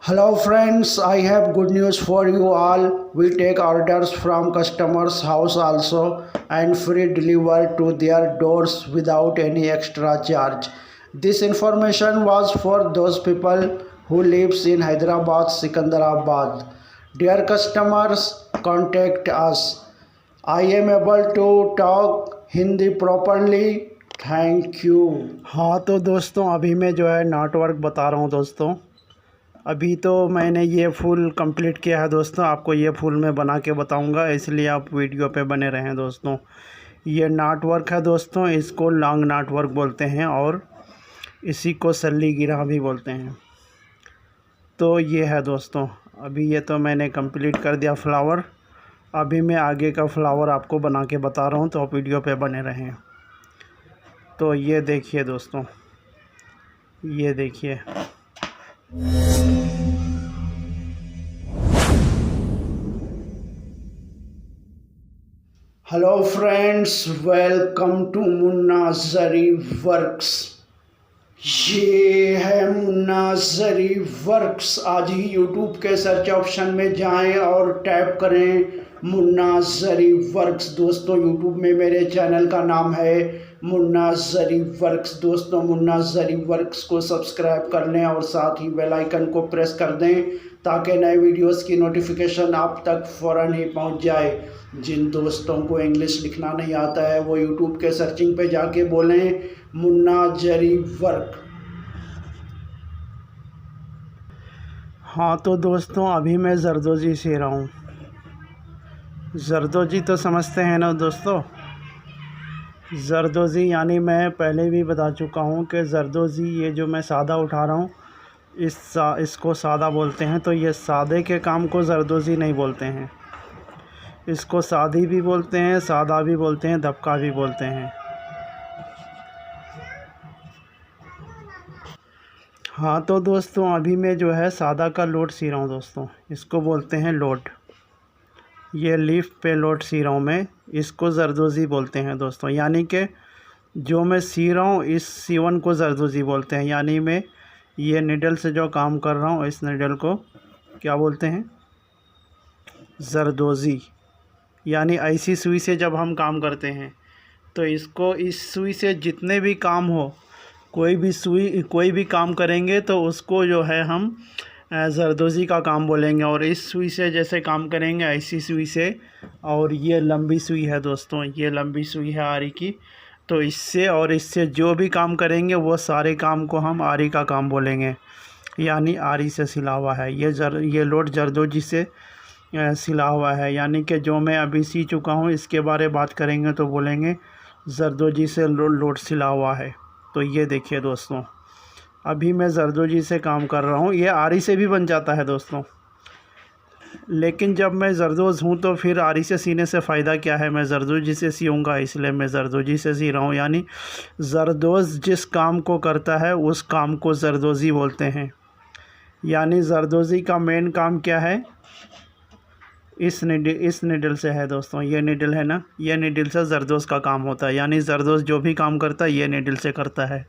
Hello friends, I have good news for you all. We take orders from customers' house also and free deliver to their doors without any extra charge. This information was for those people who lives in Hyderabad, Sikandarabad. Dear customers, contact us. I am able to talk Hindi properly. Thank you. हाँ तो दोस्तों, अभी मैं जो है network बता रहा हूँ दोस्तों। अभी तो मैंने ये फूल कंप्लीट किया है दोस्तों। आपको ये फूल मैं बना के बताऊंगा, इसलिए आप वीडियो पे बने रहें दोस्तों। ये नाट वर्क है दोस्तों, इसको लॉन्ग नाट वर्क बोलते हैं और इसी को सल्ली गिरा भी बोलते हैं। तो ये है दोस्तों, अभी ये तो मैंने कंप्लीट कर दिया फ्लावर। अभी मैं आगे का फ्लावर आपको बना के बता रहा हूँ, तो आप वीडियो पे बने रहें। तो ये देखिए दोस्तों, ये देखिए। Hello friends, welcome to Munna Zari works. ये है मुन्ना जरी वर्क्स। आज ही यूट्यूब के सर्च ऑप्शन में जाएं और टैप करें मुन्ना जरी वर्क्स। दोस्तों, यूट्यूब में मेरे चैनल का नाम है मुन्ना जरी वर्क्स। दोस्तों, मुन्ना जरी वर्क्स को सब्सक्राइब कर लें और साथ ही बेल आइकन को प्रेस कर दें ताकि नए वीडियोस की नोटिफिकेशन आप तक फ़ौरन ही पहुंच जाए। जिन दोस्तों को इंग्लिश लिखना नहीं आता है वो यूट्यूब के सर्चिंग पे जाके बोलें मुन्ना जरी वर्क। हाँ तो दोस्तों, अभी मैं जरदोजी सी रहा हूँ। जरदोजी तो समझते हैं ना दोस्तों। जरदोजी यानी मैं पहले भी बता चुका हूँ कि जरदोजी, ये जो मैं सादा उठा रहा हूँ इसको सादा बोलते हैं। तो ये सादे के काम को जरदोजी नहीं बोलते हैं, इसको सादी भी बोलते हैं, सादा भी बोलते हैं, दबका भी बोलते हैं। हाँ तो दोस्तों, अभी मैं जो है सादा का लोड सी रहा हूँ दोस्तों, इसको बोलते हैं लोड। ये लीफ पे लोड सी रहा हूँ मैं, इसको जरदोजी बोलते हैं दोस्तों। यानी कि जो मैं सी रहा हूँ इस सीवन को जरदोजी बोलते हैं। यानी मैं ये निडल से जो काम कर रहा हूँ, इस निडल को क्या बोलते हैं? जरदोजी। यानी ऐसी सुई से जब हम काम करते हैं तो इसको, इस सुई से जितने भी काम हो, कोई भी काम करेंगे तो उसको जो है हम जरदोजी का काम बोलेंगे। और इस सुई से जैसे काम करेंगे ऐसी सुई से, और ये लंबी सुई है दोस्तों, ये लंबी सुई है आरी की, तो इससे और इससे जो भी काम करेंगे वो सारे काम को हम आरी का काम बोलेंगे। यानी आरी से सिला हुआ है ये लोड जरदोजी से सिला हुआ है। यानी कि जो मैं अभी सी चुका हूँ इसके बारे बात करेंगे तो बोलेंगे जरदोजी से लोड सिला हुआ है। तो ये देखिए दोस्तों, अभी मैं जरदोजी से काम कर रहा हूँ। ये आरी से भी बन जाता है दोस्तों, लेकिन जब मैं जरदोज़ हूँ तो फिर आरी से सीने से फ़ायदा क्या है। मैं जरदोजी से सीऊँगा, इसलिए मैं जरदोजी से सी रहा हूँ। यानी जरदोज़ जिस काम को करता है उस काम को जरदोज़ी बोलते हैं। यानी जरदोज़ी का मेन काम क्या है? इस निडल से है दोस्तों। ये निडल है ना, ये निडल से जरदोज़ का काम होता है। यानी जरदोज़ जो भी काम करता है ये निडल से करता है।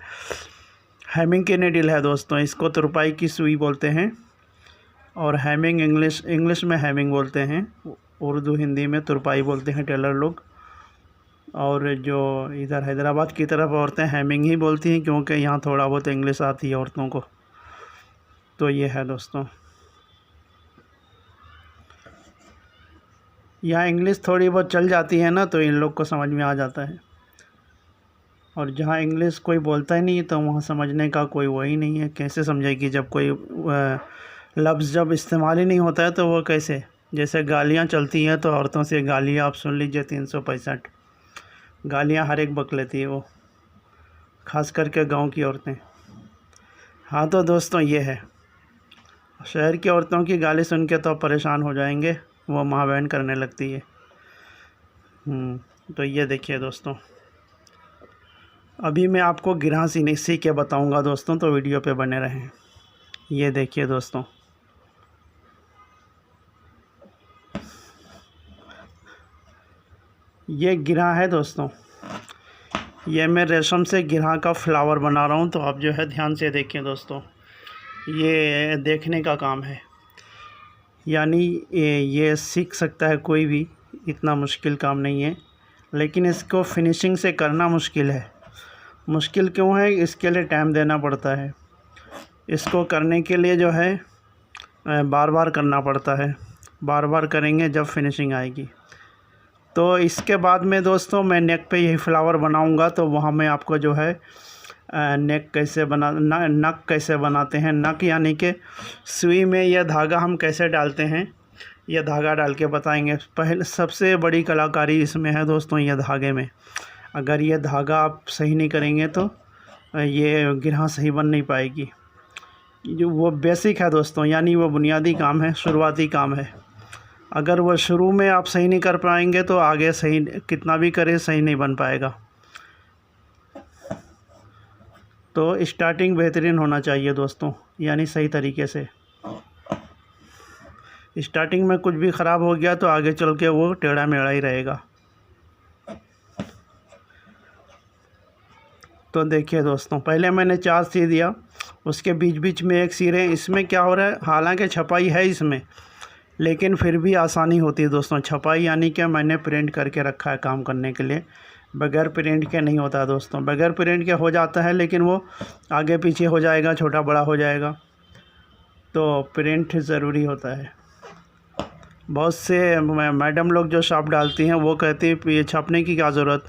हैमिंग की निडल है दोस्तों, इसको तुरपाई की सुई बोलते हैं। और हैमिंग इंग्लिश में हैमिंग बोलते हैं, उर्दू हिंदी में तुरपाई बोलते हैं टेलर लोग। और जो इधर हैदराबाद की तरफ औरतें हैमिंग ही बोलती हैं, क्योंकि यहाँ थोड़ा बहुत इंग्लिश आती है औरतों को। तो ये है दोस्तों, यहाँ इंग्लिश थोड़ी बहुत चल जाती है ना, तो इन लोग को समझ में आ जाता है। और जहाँ इंग्लिश कोई बोलता ही नहीं है तो वहाँ समझने का कोई वही नहीं है। कैसे समझेगी जब कोई लफ्ज़ जब इस्तेमाल ही नहीं होता है, तो वो कैसे? जैसे गालियाँ चलती हैं तो औरतों से गालियाँ आप सुन लीजिए, 365 गालियाँ हर एक बक लेती है वो, ख़ास करके गांव की औरतें। हाँ तो दोस्तों, ये है। शहर की औरतों की गाली सुन के तो परेशान हो जाएंगे, वो माँ बहन करने लगती है। तो ये देखिए दोस्तों, अभी मैं आपको गिरहा सी के बताऊंगा दोस्तों, तो वीडियो पे बने रहें। ये देखिए दोस्तों, ये गिरहा है दोस्तों। ये मैं रेशम से गिरहा का फ्लावर बना रहा हूँ, तो आप जो है ध्यान से देखिए दोस्तों। ये देखने का काम है, यानी ये सीख सकता है कोई भी, इतना मुश्किल काम नहीं है। लेकिन इसको फिनिशिंग से करना मुश्किल है। मुश्किल क्यों है? इसके लिए टाइम देना पड़ता है। इसको करने के लिए जो है बार बार करना पड़ता है। बार बार करेंगे जब फिनिशिंग आएगी। तो इसके बाद में दोस्तों मैं नेक पे यही फ्लावर बनाऊंगा, तो वहाँ मैं आपको जो है नेक कैसे नक कैसे बनाते हैं, नक यानी कि सुई में यह धागा हम कैसे डालते हैं, यह धागा डाल के बताएंगे। पहले सबसे बड़ी कलाकारी इसमें है दोस्तों, यह धागे में। अगर ये धागा आप सही नहीं करेंगे तो ये गिरहा सही बन नहीं पाएगी। जो वो बेसिक है दोस्तों, यानी वो बुनियादी काम है, शुरुआती काम है। अगर वो शुरू में आप सही नहीं कर पाएंगे तो आगे सही कितना भी करें सही नहीं बन पाएगा। तो स्टार्टिंग बेहतरीन होना चाहिए दोस्तों, यानी सही तरीके से। स्टार्टिंग में कुछ भी ख़राब हो गया तो आगे चल के वो टेढ़ा मेढ़ा ही रहेगा। तो देखिए दोस्तों, पहले मैंने 4 सी दिया, उसके बीच बीच में एक सिरे। इसमें क्या हो रहा है, हालांकि छपाई है इसमें, लेकिन फिर भी आसानी होती है दोस्तों। छपाई यानी कि मैंने प्रिंट करके रखा है काम करने के लिए। बगैर प्रिंट के नहीं होता दोस्तों। बगैर प्रिंट के हो जाता है, लेकिन वो आगे पीछे हो जाएगा, छोटा बड़ा हो जाएगा। तो प्रिंट ज़रूरी होता है। बहुत से मैडम लोग जो शॉप डालती हैं वो कहती है ये छपने की क्या ज़रूरत,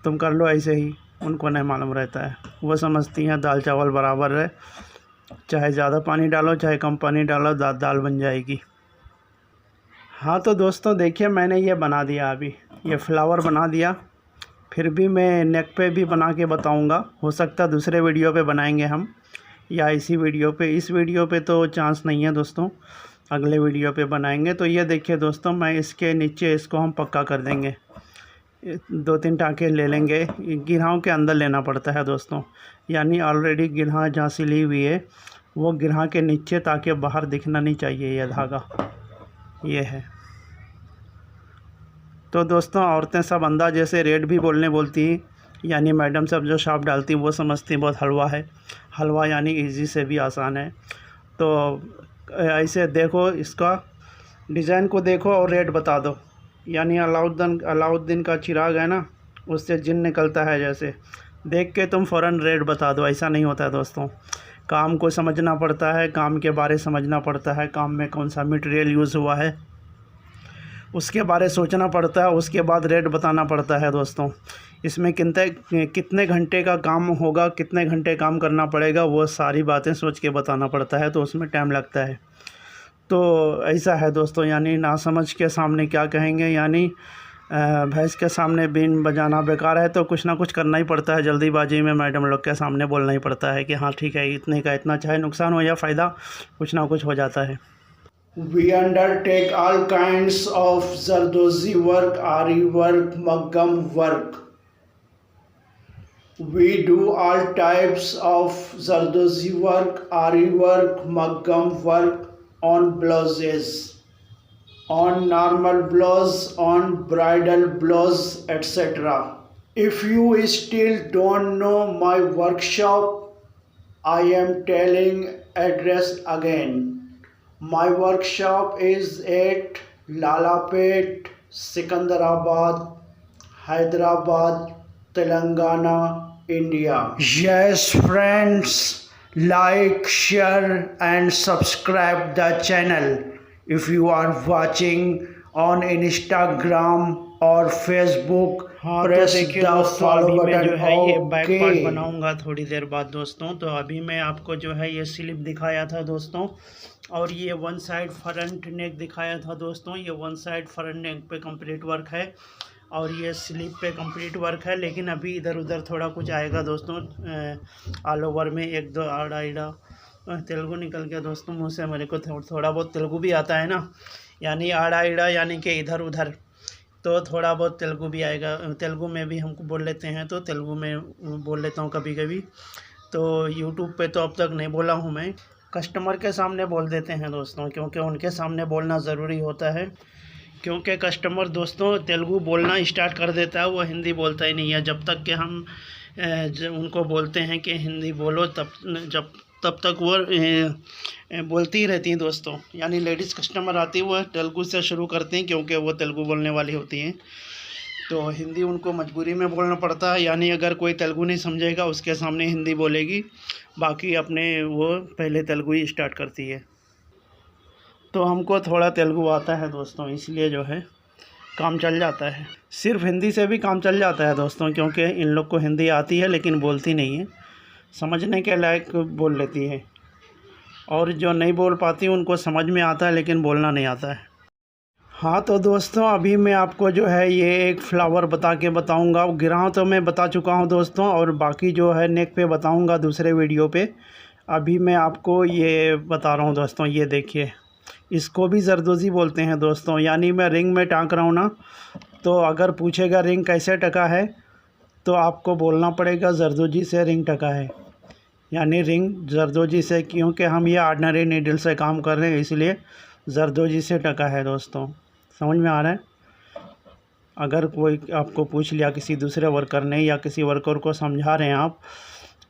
तुम कर लो ऐसे ही। उनको नहीं मालूम रहता है। वो समझती हैं दाल चावल बराबर है, चाहे ज़्यादा पानी डालो चाहे कम पानी डालो, दाल बन जाएगी। हाँ तो दोस्तों देखिए, मैंने ये बना दिया, अभी ये फ्लावर बना दिया। फिर भी मैं नेक पे भी बना के बताऊंगा। हो सकता है दूसरे वीडियो पे बनाएंगे हम, या इसी वीडियो पे। इस वीडियो पे तो चांस नहीं है दोस्तों, अगले वीडियो पे बनाएंगे। तो ये देखिए दोस्तों, मैं इसके नीचे इसको हम पक्का कर देंगे। 2-3 टाँके ले लेंगे। गिरहाओं के अंदर लेना पड़ता है दोस्तों, यानी ऑलरेडी गिरहा जहाँ सिली हुई है वो गिरहा के नीचे, ताकि बाहर दिखना नहीं चाहिए यह धागा। ये है। तो दोस्तों औरतें सब अंदाजे से रेट भी बोलती हैं, यानी मैडम सब जो शॉप डालती हैं वो समझती हैं बहुत हलवा है। हलवा यानी इजी से भी आसान है। तो ऐसे देखो, इसका डिज़ाइन को देखो और रेट बता दो। यानी अलाउद्दीन का चिराग है ना, उससे जिन निकलता है, जैसे देख के तुम फ़ौरन रेट बता दो। ऐसा नहीं होता है दोस्तों। काम को समझना पड़ता है, काम के बारे समझना पड़ता है, काम में कौन सा मटेरियल यूज़ हुआ है उसके बारे सोचना पड़ता है, उसके बाद रेट बताना पड़ता है दोस्तों। इसमें कितने घंटे का काम होगा, कितने घंटे काम करना पड़ेगा, वो सारी बातें सोच के बताना पड़ता है, तो उसमें टाइम लगता है। तो ऐसा है दोस्तों, यानी ना समझ के सामने क्या कहेंगे, यानी भैंस के सामने बीन बजाना बेकार है। तो कुछ ना कुछ करना ही पड़ता है। जल्दीबाजी में मैडम लोग के सामने बोलना ही पड़ता है कि हाँ ठीक है, इतने का इतना, चाहे नुकसान हो या फ़ायदा, कुछ ना कुछ हो जाता है। We undertake all kinds of Zardozi work, Ari work, Maggam work. We do all types of Zardozi work, Ari work, Maggam work on blouses, on normal blouse, on bridal blouse, etc. If you still don't know my workshop, I am telling address again. My workshop is at Lalapet, Sikandarabad, Hyderabad, Telangana, India. Yes friends, like, share and subscribe the channel. If you are watching on Instagram और Facebook, press the follow button. जो है ये back part बनाऊंगा थोड़ी देर बाद दोस्तों। तो अभी मैं आपको जो है ये स्लिप दिखाया था दोस्तों, और ये वन साइड फ्रंट नेक दिखाया था दोस्तों। ये वन साइड फ्रंट नेक पे कंप्लीट वर्क है, और ये स्लिप पे कंप्लीट वर्क है। लेकिन अभी इधर उधर थोड़ा कुछ आएगा दोस्तों, ऑल ओवर में 1-2 आड़ा ईड़ा तेलुगु निकल गया दोस्तों मुँह से। मेरे को थोड़ा बहुत तेलुगु भी आता है ना, यानी आड़ा ईड़ा यानी कि इधर उधर, तो थोड़ा बहुत तेलुगु भी आएगा। तेलुगु में भी हमको बोल लेते हैं, तो तेलुगु में बोल लेता हूँ कभी कभी। तो यूट्यूब पे तो अब तक नहीं बोला हूँ मैं, कस्टमर के सामने बोल देते हैं दोस्तों, क्योंकि उनके सामने बोलना ज़रूरी होता है। क्योंकि कस्टमर दोस्तों तेलुगु बोलना स्टार्ट कर देता है, वो हिंदी बोलता ही नहीं है। जब तक कि हम उनको बोलते हैं कि हिंदी बोलो, तब तक वो बोलती ही रहती हैं दोस्तों। यानी लेडीज़ कस्टमर आती है वो तेलुगु से शुरू करती हैं, क्योंकि वो तेलुगु बोलने वाली होती हैं, तो हिंदी उनको मजबूरी में बोलना पड़ता है। यानी अगर कोई तेलुगु नहीं समझेगा उसके सामने हिंदी बोलेगी, बाकी अपने वो पहले तेलुगु ही स्टार्ट करती है। तो हमको थोड़ा तेलुगु आता है दोस्तों, इसलिए जो है काम चल जाता है। सिर्फ हिंदी से भी काम चल जाता है दोस्तों, क्योंकि इन लोग को हिंदी आती है लेकिन बोलती नहीं है, समझने के लायक बोल लेती है, और जो नहीं बोल पाती उनको समझ में आता है लेकिन बोलना नहीं आता है। हाँ तो दोस्तों, अभी मैं आपको जो है ये एक फ्लावर बता के बताऊँगा। गिराव तो मैं बता चुका हूँ दोस्तों, और बाकी जो है नेक पे बताऊँगा दूसरे वीडियो पे। अभी मैं आपको ये बता रहा हूँ दोस्तों, ये देखिए, इसको भी जरदोज़ी बोलते हैं दोस्तों। यानी मैं रिंग में टाँक रहा हूँ ना, तो अगर पूछेगा रिंग कैसे टका है, तो आपको बोलना पड़ेगा जरदोज़ी से रिंग टका है। यानी रिंग जरदोज़ी से, क्योंकि हम ये ऑर्डिनरी नीडल से काम कर रहे हैं, इसलिए जरदोज़ी से टका है दोस्तों। समझ में आ रहा है? अगर कोई आपको पूछ लिया किसी दूसरे वर्कर ने, या किसी वर्कर को समझा रहे हैं आप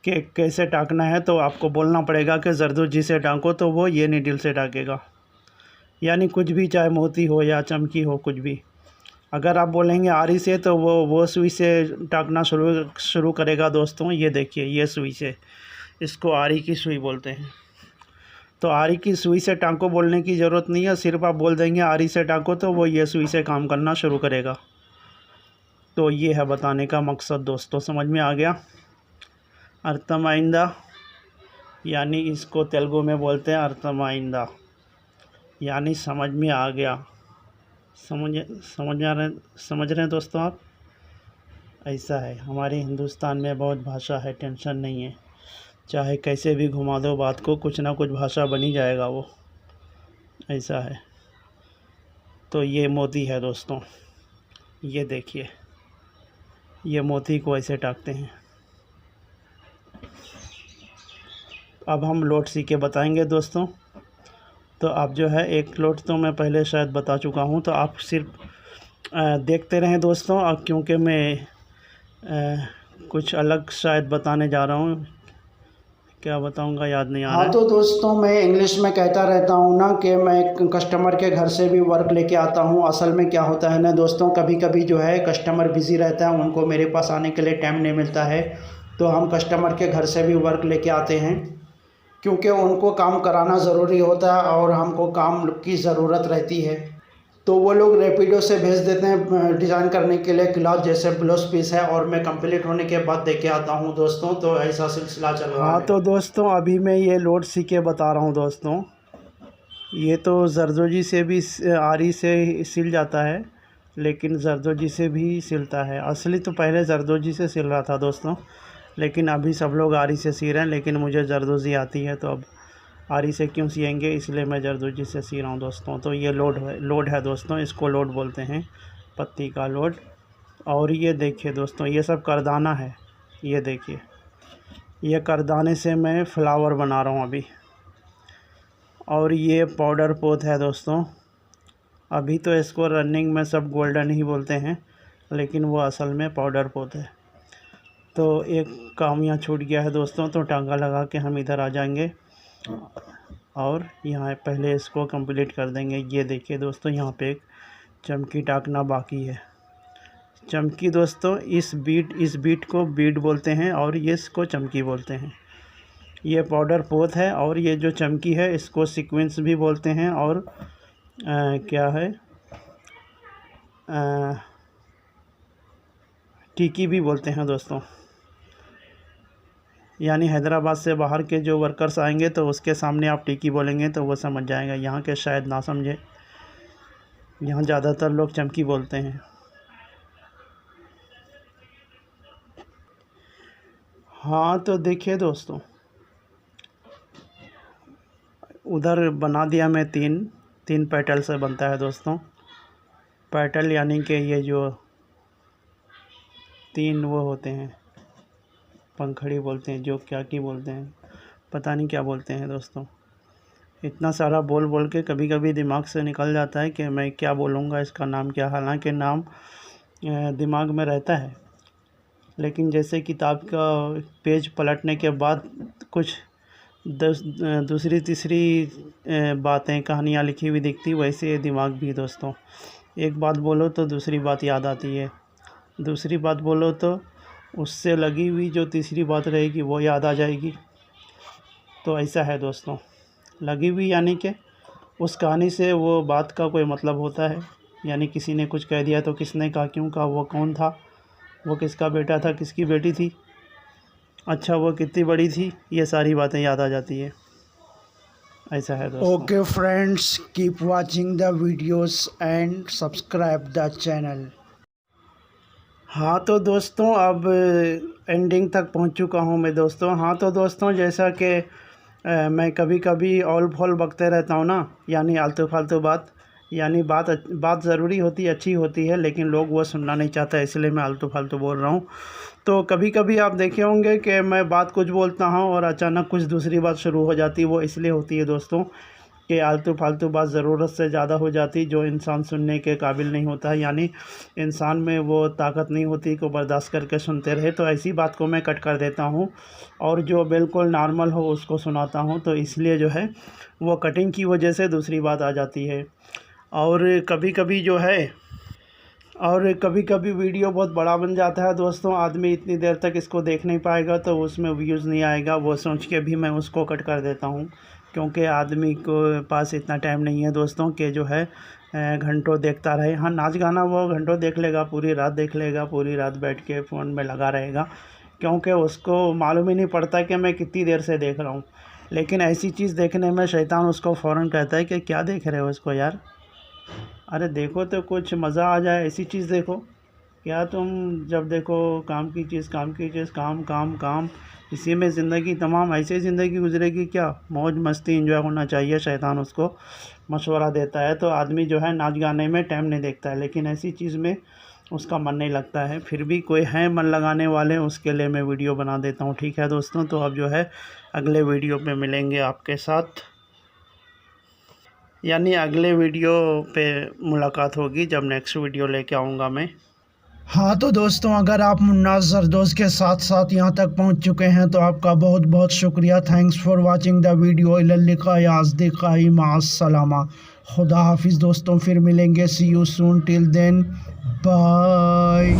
कि कैसे टाँकना है, तो आपको बोलना पड़ेगा कि जरदोज़ी से टाँको, तो वो ये नीडल से टाँकेगा। यानी कुछ भी, चाहे मोती हो या चमकी हो, कुछ भी। अगर आप बोलेंगे आरी से, तो वो सुई से टाँकना शुरू करेगा दोस्तों। ये देखिए, ये सुई से, इसको आरी की सुई बोलते हैं। तो आरी की सुई से टाँको बोलने की ज़रूरत नहीं है, सिर्फ आप बोल देंगे आरी से टाँको, तो वो ये सुई से काम करना शुरू करेगा। तो ये है बताने का मकसद दोस्तों, समझ में आ गया? अर्थमाइंदा, यानी इसको तेलुगु में बोलते हैं अर्थमाइंदा, यानी समझ में आ गया। समझ रहे हैं दोस्तों आप? ऐसा है, हमारे हिंदुस्तान में बहुत भाषा है, टेंशन नहीं है। चाहे कैसे भी घुमा दो बात को, कुछ ना कुछ भाषा बनी जाएगा वो, ऐसा है। तो ये मोती है दोस्तों, ये देखिए, ये मोती को ऐसे टाँकते हैं। अब हम लोट सी के बताएंगे दोस्तों। तो आप जो है एक लोट तो मैं पहले शायद बता चुका हूँ, तो आप सिर्फ देखते रहें दोस्तों। अब क्योंकि मैं कुछ अलग शायद बताने जा रहा हूँ, क्या बताऊँगा याद नहीं आ रहा है। हाँ तो दोस्तों, मैं इंग्लिश में कहता रहता हूँ ना कि मैं कस्टमर के घर से भी वर्क लेके आता हूँ। असल में क्या होता है ना दोस्तों, कभी कभी जो है कस्टमर बिज़ी रहता है, उनको मेरे पास आने के लिए टाइम नहीं मिलता है, तो हम कस्टमर के घर से भी वर्क लेके आते हैं, क्योंकि उनको काम कराना ज़रूरी होता है और हमको काम की ज़रूरत रहती है। तो वो लोग रैपिडो से भेज देते हैं डिज़ाइन करने के लिए क्लॉथ, जैसे ब्लाउज पीस है, और मैं कंप्लीट होने के बाद दे के आता हूँ दोस्तों। तो ऐसा सिलसिला चल रहा है। हाँ तो दोस्तों, अभी मैं ये लोड सी के बता रहा हूँ दोस्तों। ये तो जरदोजी से भी आरी से सिल जाता है, लेकिन जरदोजी से भी सिलता है। असली तो पहले जरदोजी से सिल रहा था दोस्तों, लेकिन अभी सब लोग आरी से सी रहे हैं, लेकिन मुझे जरदोजी आती है, तो अब आरी से क्यों सिएंगे, इसलिए मैं जरदोजी से सी रहा हूँ दोस्तों। तो ये लोड है दोस्तों, इसको लोड बोलते हैं, पत्ती का लोड। और ये देखिए दोस्तों, ये सब करदाना है। ये देखिए, ये करदाने से मैं फ्लावर बना रहा हूँ अभी। और ये पाउडर पोत है दोस्तों। अभी तो इसको रनिंग में सब गोल्डन ही बोलते हैं, लेकिन वो असल में पाउडर पोत है। तो एक काम यहाँ छूट गया है दोस्तों, तो टांगा लगा के हम इधर आ जाएंगे और यहाँ पहले इसको कंप्लीट कर देंगे। ये देखिए दोस्तों, यहाँ पे एक चमकी टाकना बाकी है। चमकी दोस्तों, इस बीट को बीट बोलते हैं, और ये इसको चमकी बोलते हैं। ये पाउडर पोत है, और ये जो चमकी है इसको सीक्वेंस भी बोलते हैं, और क्या है, टिकी भी बोलते हैं दोस्तों। यानी हैदराबाद से बाहर के जो वर्कर्स आएंगे, तो उसके सामने आप टिकी बोलेंगे तो वो समझ जाएगा। यहाँ के शायद ना समझे, यहाँ ज़्यादातर लोग चमकी बोलते हैं। हाँ तो देखिए दोस्तों, उधर बना दिया मैं तीन पेटल से बनता है दोस्तों। पेटल यानी कि ये जो तीन वो होते हैं, पंखड़ी बोलते हैं, जो क्या की बोलते हैं, पता नहीं क्या बोलते हैं दोस्तों। इतना सारा बोल के कभी कभी दिमाग से निकल जाता है कि मैं क्या बोलूँगा, इसका नाम क्या। हालांकि नाम दिमाग में रहता है, लेकिन जैसे किताब का पेज पलटने के बाद कुछ दूसरी तीसरी बातें कहानियाँ लिखी हुई दिखती, वैसे दिमाग भी दोस्तों। एक बात बोलो तो दूसरी बात याद आती है, दूसरी बात बोलो तो उससे लगी हुई जो तीसरी बात रहेगी वो याद आ जाएगी। तो ऐसा है दोस्तों, लगी हुई यानी कि उस कहानी से वो बात का कोई मतलब होता है। यानी किसी ने कुछ कह दिया तो किसने कहा, क्यों कहा, वो कौन था, वो किसका बेटा था, किसकी बेटी थी, अच्छा वो कितनी बड़ी थी, ये सारी बातें याद आ जाती है। ऐसा है दोस्तों। Okay friends, keep watching the videos and subscribe the channel. हाँ तो दोस्तों, अब एंडिंग तक पहुंच चुका हूं मैं दोस्तों। हाँ तो दोस्तों, जैसा कि मैं कभी कभी ऑल फॉल बकते रहता हूं ना, यानी आलतू फालतू बात, यानी बात ज़रूरी होती है, अच्छी होती है, लेकिन लोग वो सुनना नहीं चाहते, इसलिए मैं आलतू फालतू बोल रहा हूं। तो कभी कभी आप देखे होंगे कि मैं बात कुछ बोलता हूं और अचानक कुछ दूसरी बात शुरू हो जाती है। वो इसलिए होती है दोस्तों कि आलतू फालतू बात ज़रूरत से ज़्यादा हो जाती, जो इंसान सुनने के काबिल नहीं होता है, यानी इंसान में वो ताकत नहीं होती को बर्दाश्त करके सुनते रहे। तो ऐसी बात को मैं कट कर देता हूँ और जो बिल्कुल नॉर्मल हो उसको सुनाता हूँ। तो इसलिए जो है वो कटिंग की वजह से दूसरी बात आ जाती है। और कभी कभी जो है, और कभी कभी वीडियो बहुत बड़ा बन जाता है दोस्तों, आदमी इतनी देर तक इसको देख नहीं पाएगा तो उसमें व्यूज़ नहीं आएगा, वो सोच के भी मैं उसको कट कर देता हूँ। क्योंकि आदमी को पास इतना टाइम नहीं है दोस्तों कि जो है घंटों देखता रहे। हाँ, नाच गाना वो घंटों देख लेगा, पूरी रात देख लेगा, पूरी रात बैठ के फ़ोन में लगा रहेगा, क्योंकि उसको मालूम ही नहीं पड़ता कि मैं कितनी देर से देख रहा हूँ। लेकिन ऐसी चीज़ देखने में शैतान उसको फ़ौरन कहता है कि क्या देख रहे हो इसको यार, अरे देखो तो कुछ मज़ा आ जाए, ऐसी चीज़ देखो। क्या तुम जब देखो काम की चीज़, काम की चीज़, काम काम काम, इसी में ज़िंदगी तमाम, ऐसे ज़िंदगी गुजरेगी क्या, मौज मस्ती एंजॉय होना चाहिए, शैतान उसको मशवरा देता है। तो आदमी जो है नाच गाने में टाइम नहीं देखता है, लेकिन ऐसी चीज़ में उसका मन नहीं लगता है। फिर भी कोई है मन लगाने वाले, उसके लिए मैं वीडियो बना देता हूँ। ठीक है दोस्तों, तो अब जो है अगले वीडियो पे मिलेंगे आपके साथ, यानी अगले वीडियो पे मुलाकात होगी जब नेक्स्ट वीडियो लेके आऊँगा मैं। हाँ तो दोस्तों, अगर आप मुन्ना जरदोज़ के साथ साथ यहाँ तक पहुँच चुके हैं तो आपका बहुत बहुत शुक्रिया। Thanks for watching the video. इलल लिक़ाई अस्दिक़ाई माअ सलामा। खुदा हाफिज़ दोस्तों, फिर मिलेंगे। See you soon, till then bye.